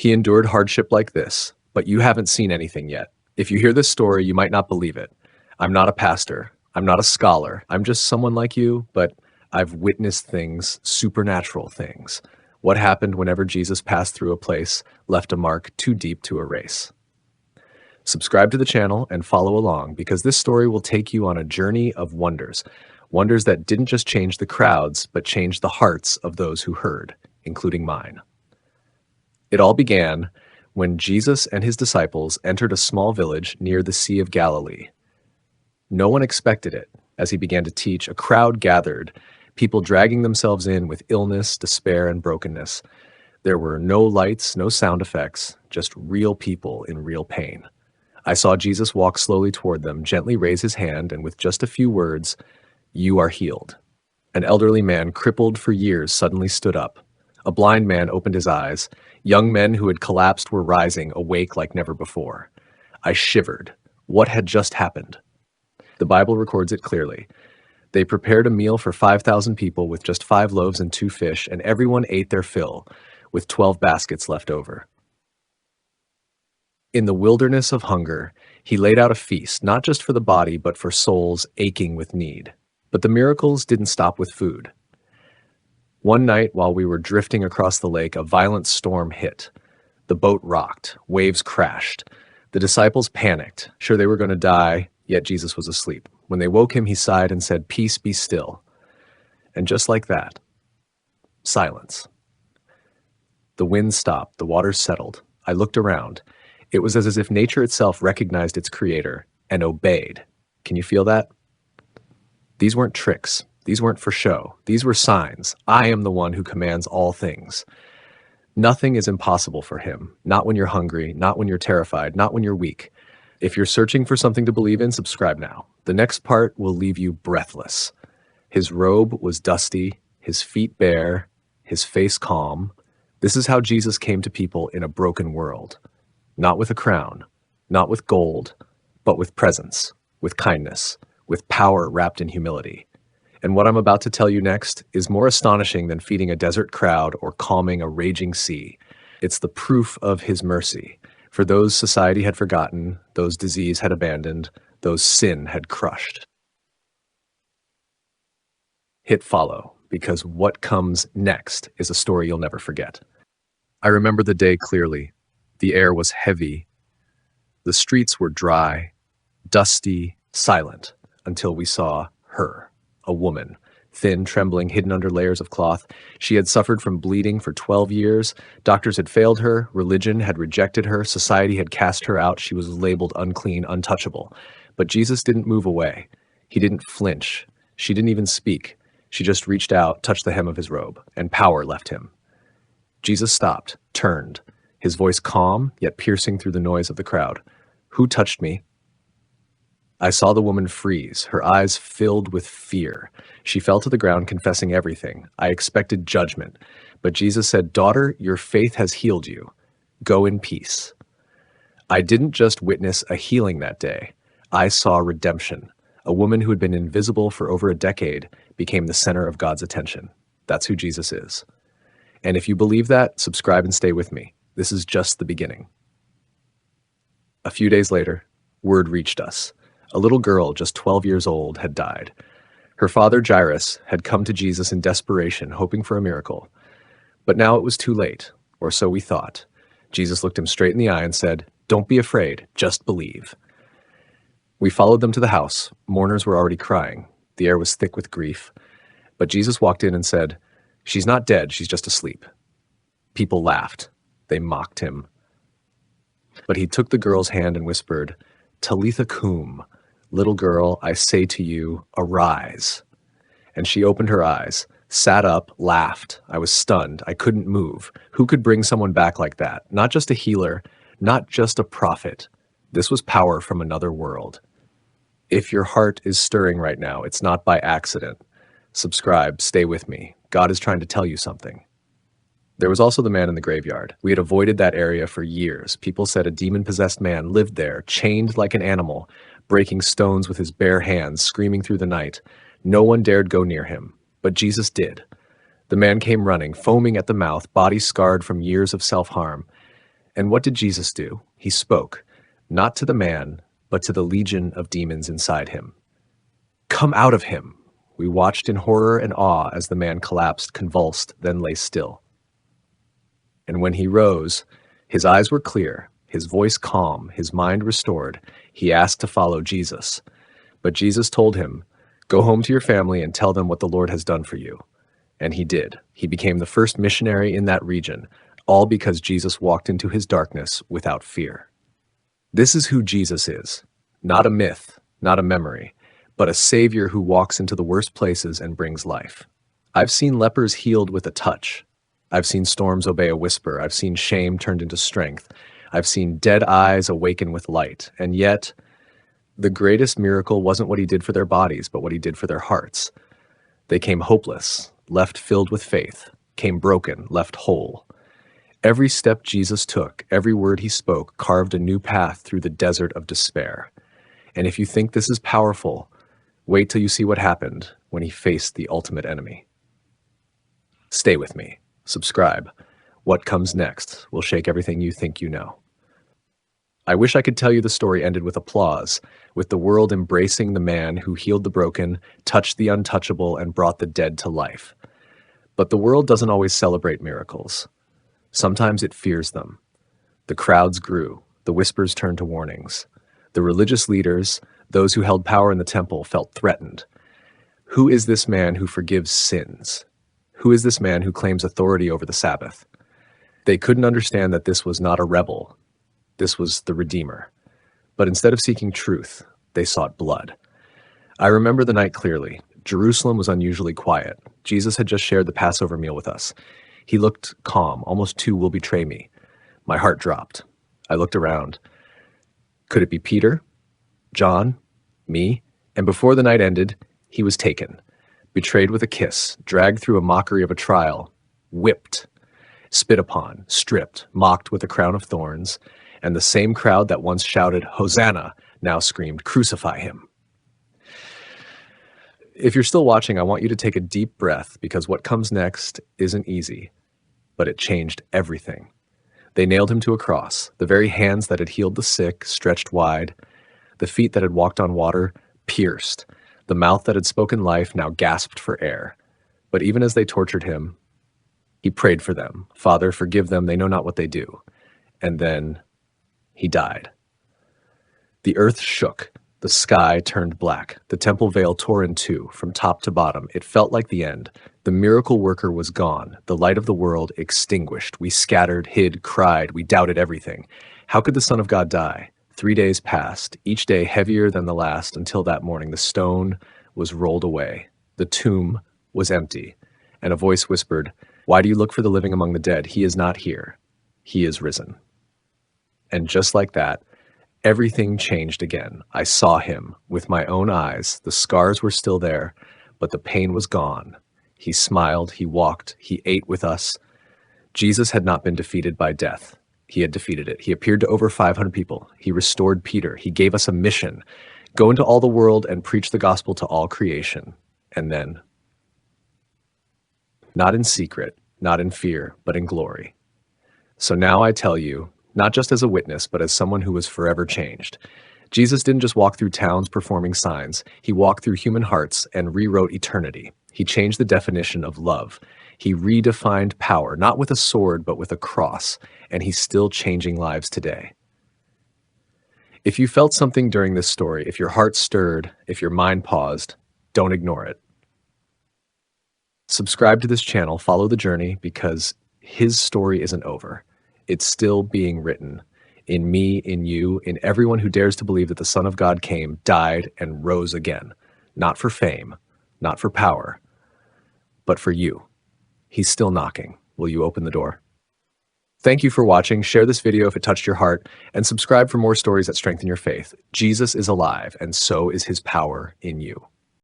He endured hardship like this, but you haven't seen anything yet. If you hear this story, you might not believe it. I'm not a pastor. I'm not a scholar. I'm just someone like you, but I've witnessed things, supernatural things. What happened whenever Jesus passed through a place left a mark too deep to erase. Subscribe to the channel and follow along because this story will take you on a journey of wonders. Wonders that didn't just change the crowds, but changed the hearts of those who heard, including mine. It all began when Jesus and his disciples entered a small village near the Sea of Galilee. No one expected it. As he began to teach, a crowd gathered, people dragging themselves in with illness, despair, and brokenness. There were no lights, no sound effects, just real people in real pain. I saw Jesus walk slowly toward them, gently raise his hand, and with just a few words, "You are healed." An elderly man, crippled for years, suddenly stood up. A blind man opened his eyes. Young men who had collapsed were rising, awake like never before. I shivered. What had just happened? The Bible records it clearly. They prepared a meal for 5,000 people with just 5 loaves and 2 fish, and everyone ate their fill, with 12 baskets left over. In the wilderness of hunger, he laid out a feast, not just for the body, but for souls aching with need. But the miracles didn't stop with food. One night, while we were drifting across the lake, a violent storm hit. The boat rocked, waves crashed. The disciples panicked, sure they were going to die, yet Jesus was asleep. When they woke him, he sighed and said, "Peace, be still." And just like that, silence. The wind stopped, the waters settled. I looked around. It was as if nature itself recognized its creator and obeyed. Can you feel that? These weren't tricks. These weren't for show. These were signs. I am the one who commands all things. Nothing is impossible for him. Not when you're hungry, not when you're terrified, not when you're weak. If you're searching for something to believe in, subscribe now. The next part will leave you breathless. His robe was dusty, his feet bare, his face calm. This is how Jesus came to people in a broken world. Not with a crown, not with gold, but with presence, with kindness, with power wrapped in humility. And what I'm about to tell you next is more astonishing than feeding a desert crowd or calming a raging sea. It's the proof of his mercy. For those society had forgotten, those disease had abandoned, those sin had crushed. Hit follow, because what comes next is a story you'll never forget. I remember the day clearly. The air was heavy. The streets were dry, dusty, silent, until we saw her. A woman, thin, trembling, hidden under layers of cloth. She had suffered from bleeding for 12 years. Doctors had failed her. Religion had rejected her. Society had cast her out. She was labeled unclean, untouchable. But Jesus didn't move away. He didn't flinch. She didn't even speak. She just reached out, touched the hem of his robe, and power left him. Jesus stopped, turned, his voice calm, yet piercing through the noise of the crowd. "Who touched me?" I saw the woman freeze, her eyes filled with fear. She fell to the ground, confessing everything. I expected judgment, but Jesus said, "Daughter, your faith has healed you. Go in peace." I didn't just witness a healing that day. I saw redemption. A woman who had been invisible for over a decade became the center of God's attention. That's who Jesus is. And if you believe that, subscribe and stay with me. This is just the beginning. A few days later, word reached us. A little girl, just 12 years old, had died. Her father, Jairus, had come to Jesus in desperation, hoping for a miracle. But now it was too late, or so we thought. Jesus looked him straight in the eye and said, "Don't be afraid, just believe." We followed them to the house. Mourners were already crying. The air was thick with grief. But Jesus walked in and said, "She's not dead, she's just asleep." People laughed. They mocked him. But he took the girl's hand and whispered, "Talitha cum, little girl, I say to you, arise." And she opened her eyes, sat up, laughed. I was stunned. I couldn't move. Who could bring someone back like that? Not just a healer, not just a prophet. This was power from another world. If your heart is stirring right now, it's not by accident. Subscribe, stay with me. God is trying to tell you something. There was also the man in the graveyard. We had avoided that area for years. People said a demon-possessed man lived there, chained like an animal, breaking stones with his bare hands, screaming through the night. No one dared go near him, but Jesus did. The man came running, foaming at the mouth, body scarred from years of self-harm. And what did Jesus do? He spoke, not to the man, but to the legion of demons inside him. Come out of him! We watched in horror and awe as the man collapsed, convulsed, then lay still. And when he rose, his eyes were clear, his voice calm, his mind restored. He asked to follow Jesus. But Jesus told him, "Go home to your family and tell them what the Lord has done for you." And he did. He became the first missionary in that region, all because Jesus walked into his darkness without fear. This is who Jesus is. Not a myth, not a memory, but a savior who walks into the worst places and brings life. I've seen lepers healed with a touch. I've seen storms obey a whisper. I've seen shame turned into strength. I've seen dead eyes awaken with light. And yet, the greatest miracle wasn't what he did for their bodies, but what he did for their hearts. They came hopeless, left filled with faith, came broken, left whole. Every step Jesus took, every word he spoke, carved a new path through the desert of despair. And if you think this is powerful, wait till you see what happened when he faced the ultimate enemy. Stay with me. Subscribe. What comes next will shake everything you think you know. I wish I could tell you the story ended with applause, with the world embracing the man who healed the broken, touched the untouchable, and brought the dead to life. But the world doesn't always celebrate miracles. Sometimes it fears them. The crowds grew. The whispers turned to warnings. The religious leaders, those who held power in the temple, felt threatened. Who is this man who forgives sins? Who is this man who claims authority over the Sabbath? They couldn't understand that this was not a rebel. This was the Redeemer. But instead of seeking truth, they sought blood. I remember the night clearly. Jerusalem was unusually quiet. Jesus had just shared the Passover meal with us. He looked calm, almost too "will betray me." My heart dropped. I looked around. Could it be Peter? John? Me? And before the night ended, he was taken, betrayed with a kiss, dragged through a mockery of a trial, whipped, spit upon, stripped, mocked with a crown of thorns, and the same crowd that once shouted, "Hosanna," now screamed, "Crucify him." If you're still watching, I want you to take a deep breath, because what comes next isn't easy, but it changed everything. They nailed him to a cross. The very hands that had healed the sick stretched wide. The feet that had walked on water pierced. The mouth that had spoken life now gasped for air. But even as they tortured him, he prayed for them. "Father, forgive them. They know not what they do." And then he died. The earth shook. The sky turned black. The temple veil tore in two, from top to bottom. It felt like the end. The miracle worker was gone. The light of the world extinguished. We scattered, hid, cried. We doubted everything. How could the Son of God die? 3 days passed, each day heavier than the last, until that morning the stone was rolled away. The tomb was empty. And a voice whispered, "Why do you look for the living among the dead? He is not here. He is risen." And just like that, everything changed again. I saw him with my own eyes. The scars were still there, but the pain was gone. He smiled, he walked, he ate with us. Jesus had not been defeated by death. He had defeated it. He appeared to over 500 people. He restored Peter. He gave us a mission. Go into all the world and preach the gospel to all creation. And then, not in secret, not in fear, but in glory. So now I tell you, not just as a witness, but as someone who was forever changed. Jesus didn't just walk through towns performing signs. He walked through human hearts and rewrote eternity. He changed the definition of love. He redefined power, not with a sword, but with a cross. And he's still changing lives today. If you felt something during this story, if your heart stirred, if your mind paused, don't ignore it. Subscribe to this channel, follow the journey, because his story isn't over. It's still being written. In me, in you, in everyone who dares to believe that the Son of God came, died, and rose again. Not for fame, not for power, but for you. He's still knocking. Will you open the door? Thank you for watching. Share this video if it touched your heart, and subscribe for more stories that strengthen your faith. Jesus is alive, and so is his power in you.